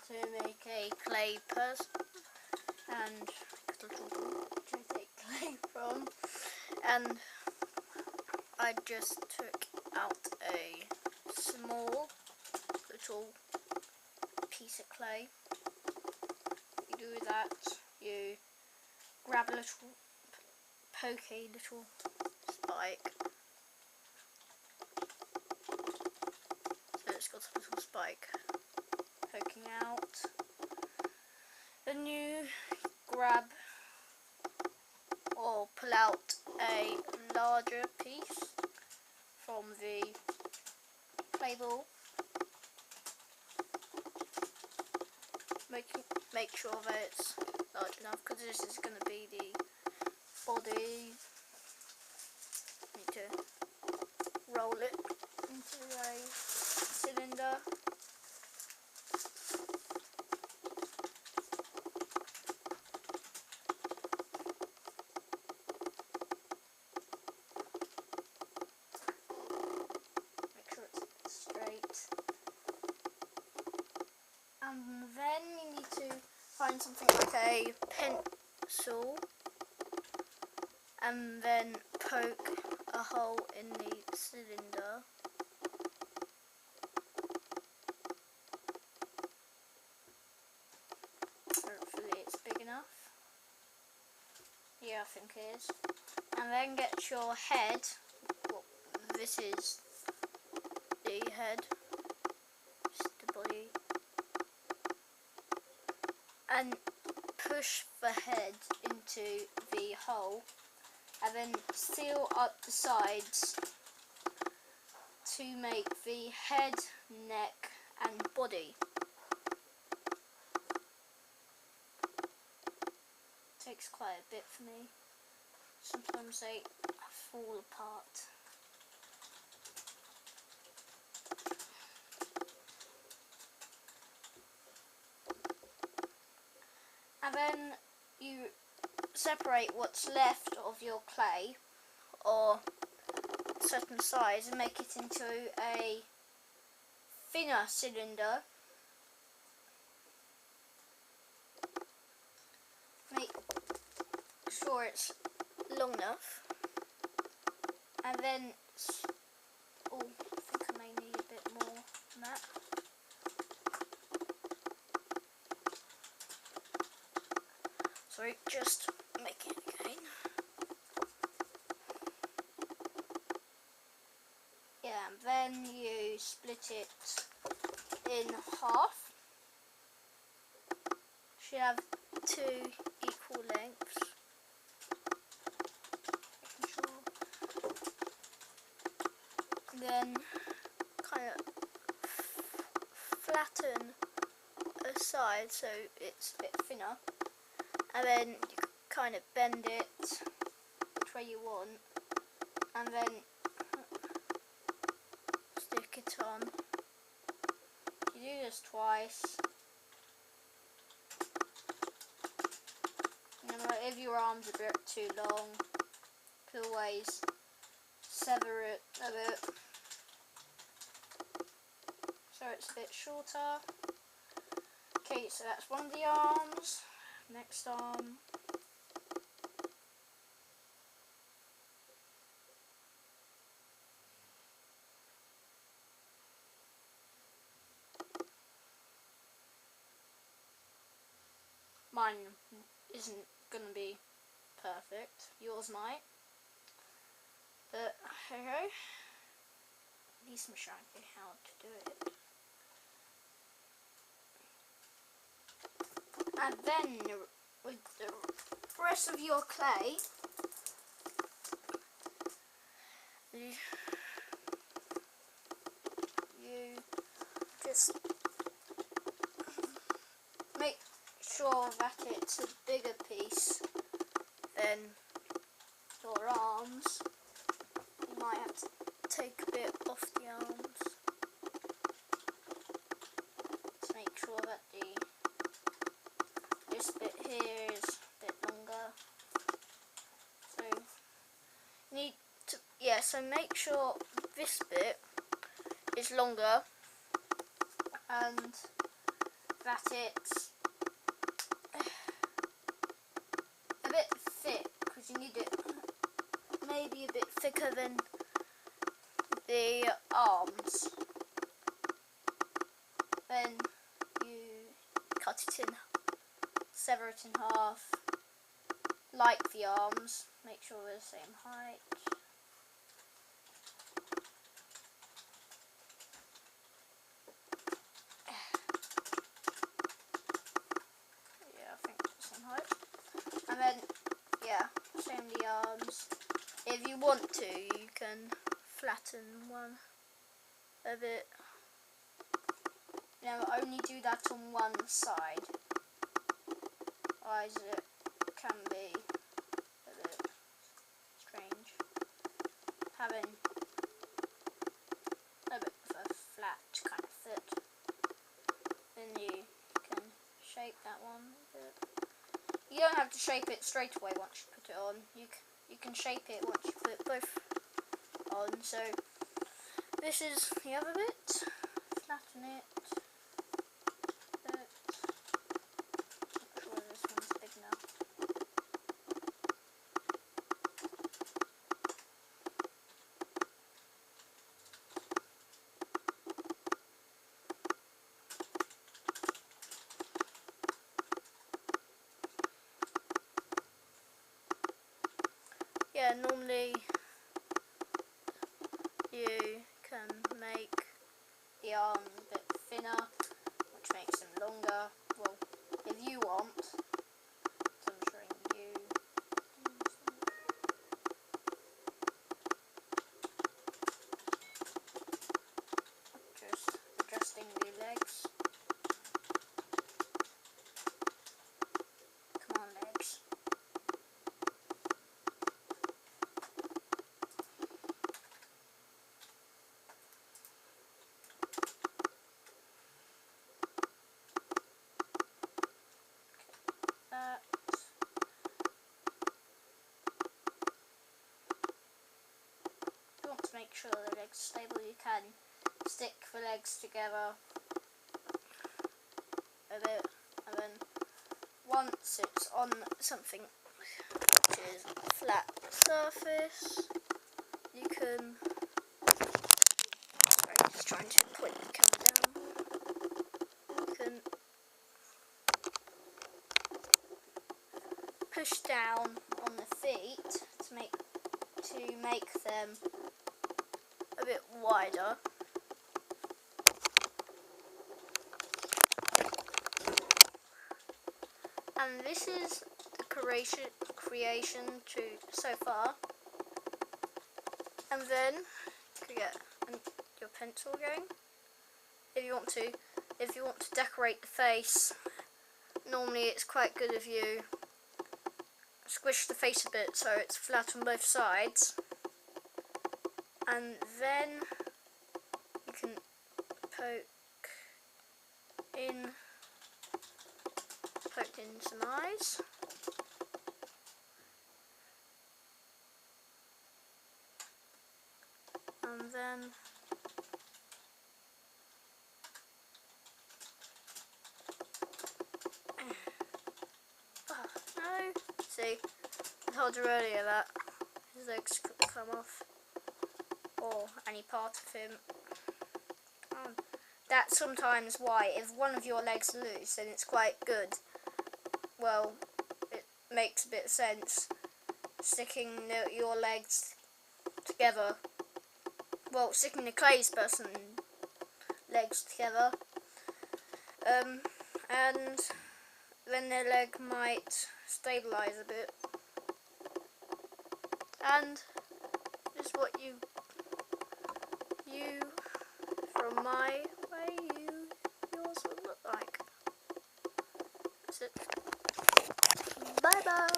to make a clay person, and to take clay from, and I just took out a small little piece of clay. You do that, you grab a little pokey little spike, so it's got a little spike poking out. Then you grab or pull out a larger piece from the clay ball. Make sure that it's large enough, because this is going to be the body. Need to roll it into a cylinder. Make sure it's straight. And then you need to find something like a pencil and then poke a hole in the cylinder. Hopefully it's big enough. Yeah, I think it is. And then get your head, well, this is the head, just the body, and push the head into the hole, and then seal up the sides to make the head, neck and body. Takes quite a bit for me. Sometimes they fall apart. And then you separate what's left of your clay, or certain size, and make it into a thinner cylinder. Make sure it's long enough, and then oh, I think I may need a bit more than that. Sorry, just make it again. Yeah, and then you split it in half. Should have 2 equal lengths. And then kind of flatten a side so it's a bit thinner. And then you kind of bend it which way you want, and then stick it on. You do this twice. And if your arm's a bit too long, you can always sever it a bit so it's a bit shorter. Okay, so that's one of the arms. Next arm. Mine isn't going to be perfect. Yours might. But hey ho. At least I'm showing you how to do it. And then with the rest of your clay, you just make sure that it's a bigger piece than your arms. You might have to take a bit off the arms to make sure that this bit here is a bit longer. So you need to, yeah, so make sure this bit is longer, and that it's a bit thick, because you need it maybe a bit thicker than the arms. Then you cut it in, sever it in half, like the arms, make sure they're the same height. Yeah, I think it's the same height. And then, yeah, same the arms. If you want to, you can flatten one a bit. Now only do that on one side, otherwise it can be a bit strange having a bit of a flat kind of foot. Then you can shape that one a bit. You don't have to shape it straight away once you put it on. You can shape it once you put both on. So this is the other bit. Flatten it. Yeah, normally you can make the arm a bit thinner, which makes them longer. Well, if you want, so I'm showing you. Just adjusting the legs. Come on, legs. If you want to make sure the legs are stable, you can stick the legs together a bit, and then once it's on something which is a flat surface, you can, sorry, just trying to point the camera down, you can push down on the feet to make them a bit wider. And this is the creation to so far. And then you can get your pencil going if you want to. If you want to decorate the face, normally it's quite good if you squish the face a bit so it's flat on both sides, and then you can poke in some eyes. And then no, see, I told you earlier that his legs could come off, or any part of him. That's sometimes why, if one of your legs are loose, then it's quite good. Well, it makes a bit of sense sticking your legs together. Well, sticking the Clay's person legs together, and then their leg might stabilise a bit. And this is what you from my way, yours will look like. That's it. Bye bye.